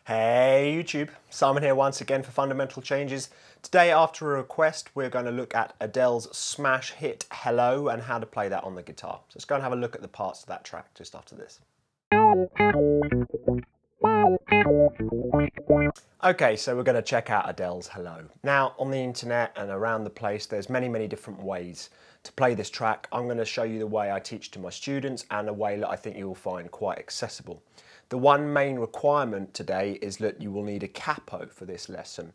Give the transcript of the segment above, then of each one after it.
Hey YouTube, Simon here once again for Fundamental Changes. Today, after a request, we're going to look at Adele's smash hit Hello and how to play that on the guitar. So let's go and have a look at the parts of that track just after this. Okay, so we're going to check out Adele's Hello. Now, on the internet and around the place, there's many different ways to play this track. I'm going to show you the way I teach to my students and a way that I think you will find quite accessible. The one main requirement today is that you will need a capo for this lesson.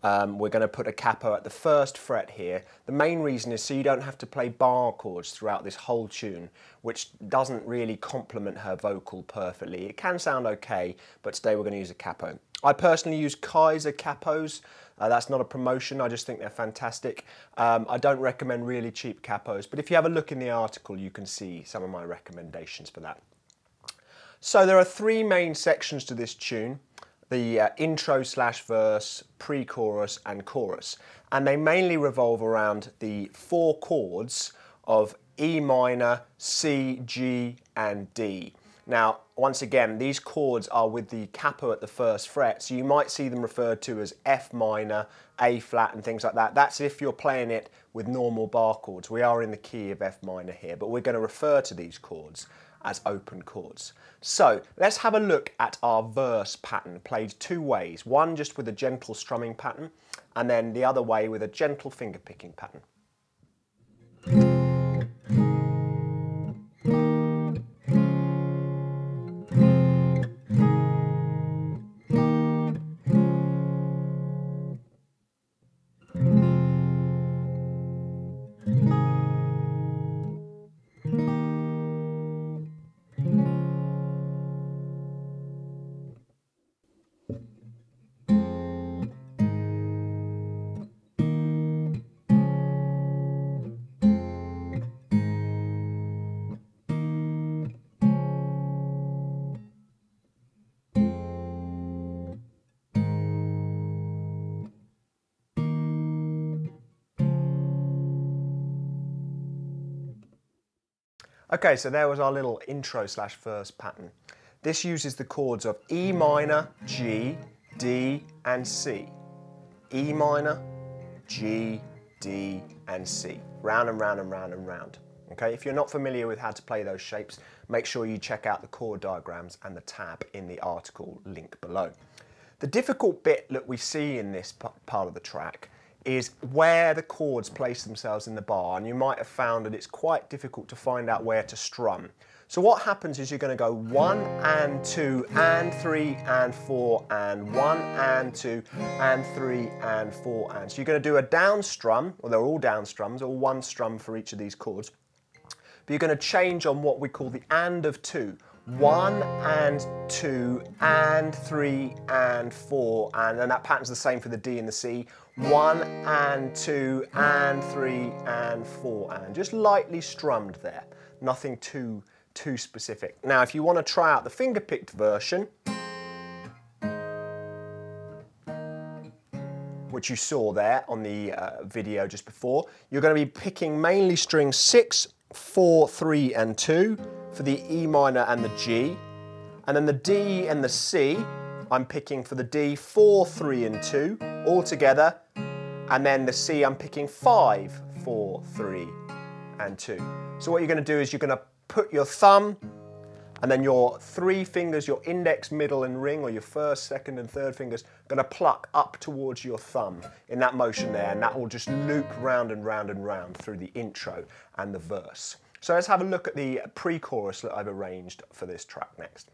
We're going to put a capo at the first fret here. The main reason is so you don't have to play bar chords throughout this whole tune, which doesn't really complement her vocal perfectly. It can sound okay, but today we're going to use a capo. I personally use Kaiser capos. That's not a promotion, I just think they're fantastic. I don't recommend really cheap capos, but if you have a look in the article, you can see some of my recommendations for that. So there are three main sections to this tune: the intro slash verse, pre-chorus and chorus. And they mainly revolve around the four chords of E minor, C, G and D. Now, once again, these chords are with the capo at the first fret, so you might see them referred to as F minor, A flat and things like that. That's if you're playing it with normal bar chords. We are in the key of F minor here, but we're going to refer to these chords as open chords. So let's have a look at our verse pattern played two ways. One just with a gentle strumming pattern, and then the other way with a gentle finger picking pattern. Okay, so there was our little intro slash verse pattern. This uses the chords of E minor, G, D and C. E minor, G, D and C. Round and round and round and round. Okay, if you're not familiar with how to play those shapes, make sure you check out the chord diagrams and the tab in the article link below. The difficult bit that we see in this part of the track is where the chords place themselves in the bar, and you might have found that it's quite difficult to find out where to strum. So what happens is you're going to go 1 and 2 and 3 and 4 and 1 and 2 and 3 and 4 and. So you're going to do a down strum, or they're all down strums, or one strum for each of these chords. But you're going to change on what we call the and of 2. 1 and 2 and 3 and 4 and that pattern's the same for the D and the C. 1 and 2 and 3 and 4 and. Just lightly strummed there, nothing too specific. Now if you want to try out the finger-picked version, which you saw there on the video just before, you're going to be picking mainly strings 6, 4, 3 and 2 for the E minor and the G, and then the D and the C I'm picking for the D 4, 3 and 2 all together, and then the C I'm picking 5, 4, 3 and 2. So what you're going to do is you're going to put your thumb and then your three fingers, your index, middle and ring, or your first, second and third fingers, going to pluck up towards your thumb in that motion there, and that will just loop round and round and round through the intro and the verse. So let's have a look at the pre-chorus that I've arranged for this track next.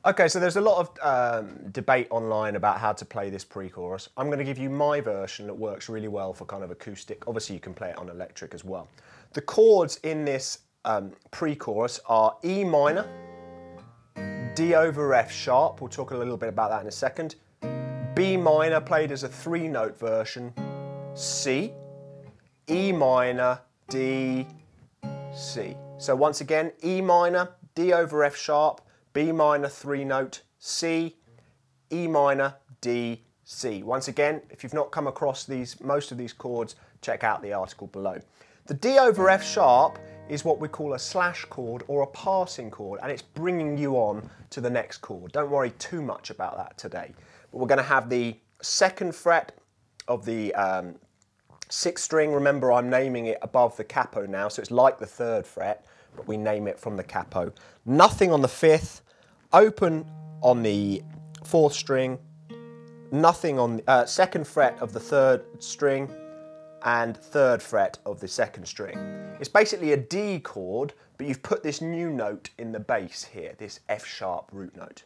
Okay, so there's a lot of debate online about how to play this pre-chorus. I'm going to give you my version that works really well for kind of acoustic. Obviously, you can play it on electric as well. The chords in this pre-chorus are E minor, D over F sharp. We'll talk a little bit about that in a second. B minor played as a 3-note version, C, E minor, D, C. So once again, E minor, D over F sharp, B minor 3-note, C, E minor, D, C. Once again, if you've not come across most of these chords, check out the article below. The D over F sharp is what we call a slash chord or a passing chord, and it's bringing you on to the next chord. Don't worry too much about that today. But we're going to have the 2nd fret of the 6th string. Remember, I'm naming it above the capo now, so it's like the 3rd fret, but we name it from the capo. Nothing on the 5th, open on the 4th string, nothing on the 2nd fret of the 3rd string, and 3rd fret of the 2nd string. It's basically a D chord, but you've put this new note in the bass here, this F sharp root note.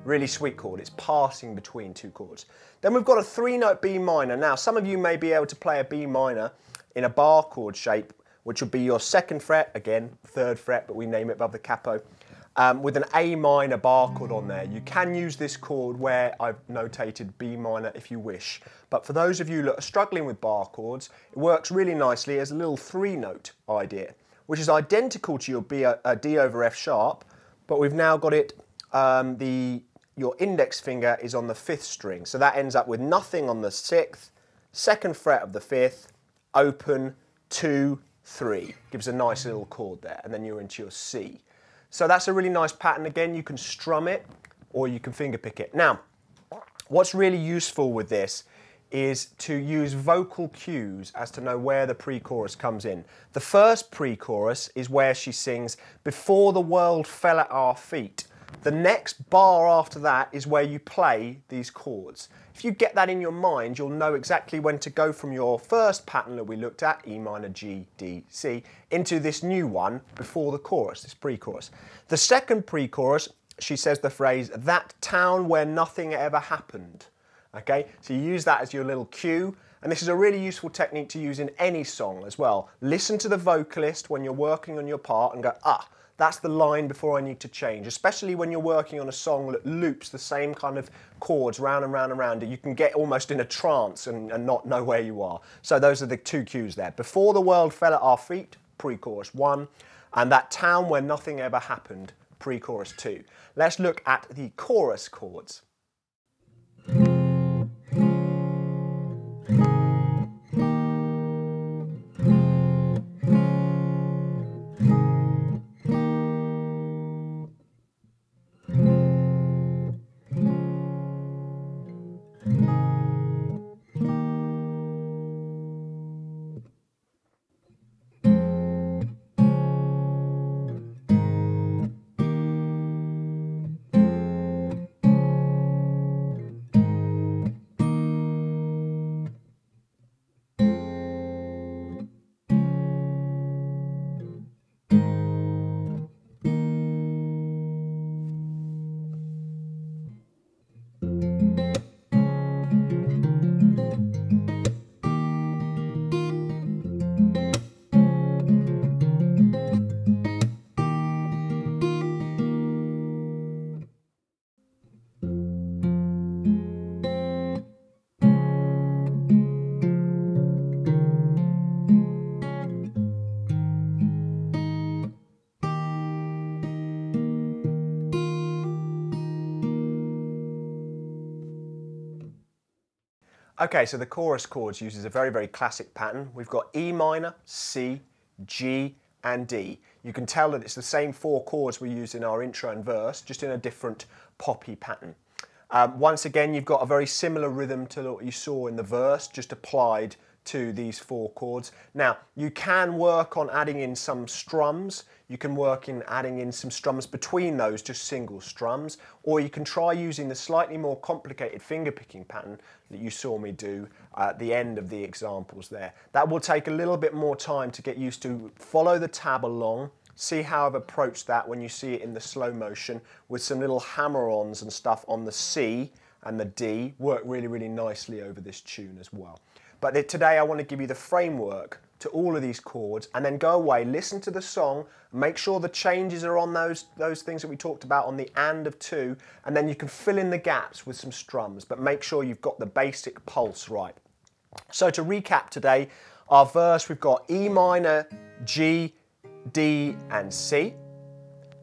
Really sweet chord, it's passing between 2 chords. Then we've got a 3-note B minor. Now, some of you may be able to play a B minor in a bar chord shape, which would be your 2nd fret, again, 3rd fret, but we name it above the capo, with an A minor bar chord on there. You can use this chord where I've notated B minor if you wish. But for those of you that are struggling with bar chords, it works really nicely as a little 3-note idea, which is identical to your D over F sharp, but we've now got it, your index finger is on the 5th string. So that ends up with nothing on the 6th, 2nd fret of the 5th, open, 2, 3. Gives a nice little chord there, and then you're into your C. So that's a really nice pattern. Again, you can strum it or you can finger pick it. Now, what's really useful with this is to use vocal cues as to know where the pre-chorus comes in. The first pre-chorus is where she sings, "Before the world fell at our feet." The next bar after that is where you play these chords. If you get that in your mind, you'll know exactly when to go from your first pattern that we looked at, E minor, G, D, C, into this new one before the chorus, this pre-chorus. The second pre-chorus, she says the phrase, "That town where nothing ever happened." Okay, so you use that as your little cue, and this is a really useful technique to use in any song as well. Listen to the vocalist when you're working on your part and go, that's the line before I need to change, especially when you're working on a song that loops the same kind of chords round and round and round. You can get almost in a trance and not know where you are. So those are the 2 cues there. "Before the world fell at our feet," pre-chorus 1, and "That town where nothing ever happened," pre-chorus 2. Let's look at the chorus chords. Okay, so the chorus chords uses a very, very classic pattern. We've got E minor, C, G, and D. You can tell that it's the same 4 chords we use in our intro and verse, just in a different poppy pattern. Once again, you've got a very similar rhythm to what you saw in the verse, just applied to these 4 chords. Now, you can work on adding in some strums. You can work in adding in some strums between those, just single strums, or you can try using the slightly more complicated finger picking pattern that you saw me do at the end of the examples there. That will take a little bit more time to get used to. Follow the tab along, See how I've approached that when you see it in the slow motion with some little hammer-ons and stuff on the C and the D. Work really, really nicely over this tune as well. But today I want to give you the framework to all of these chords, and then go away, listen to the song, make sure the changes are on those things that we talked about on the and of 2, and then you can fill in the gaps with some strums, but make sure you've got the basic pulse right. So to recap today, our verse, we've got E minor, G, D and C.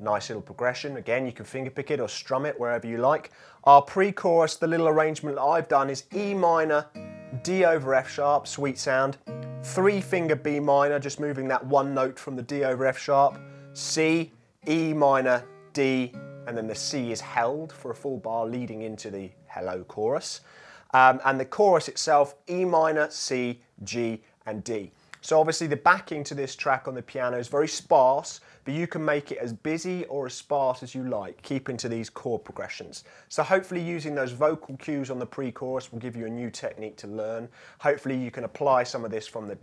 Nice little progression. Again, you can finger pick it or strum it wherever you like. Our pre-chorus, the little arrangement that I've done is E minor, D over F sharp, sweet sound. 3-finger B minor, just moving that one note from the D over F sharp. C, E minor, D, and then the C is held for a full bar leading into the hello chorus. And the chorus itself, E minor, C, G, and D. So obviously the backing to this track on the piano is very sparse, but you can make it as busy or as sparse as you like, keeping to these chord progressions. So hopefully using those vocal cues on the pre-chorus will give you a new technique to learn. Hopefully you can apply some of this from the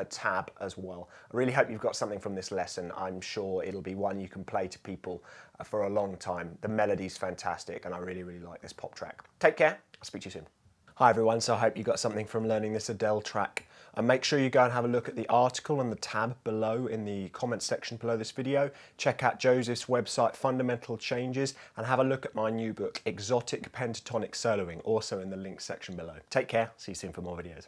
tab as well. I really hope you've got something from this lesson. I'm sure it'll be one you can play to people for a long time. The melody's fantastic and I really, really like this pop track. Take care, I'll speak to you soon. Hi everyone, so I hope you got something from learning this Adele track. And make sure you go and have a look at the article and the tab below in the comment section below this video. Check out Joseph's website, Fundamental Changes, and have a look at my new book, Exotic Pentatonic Soloing, also in the links section below. Take care, see you soon for more videos.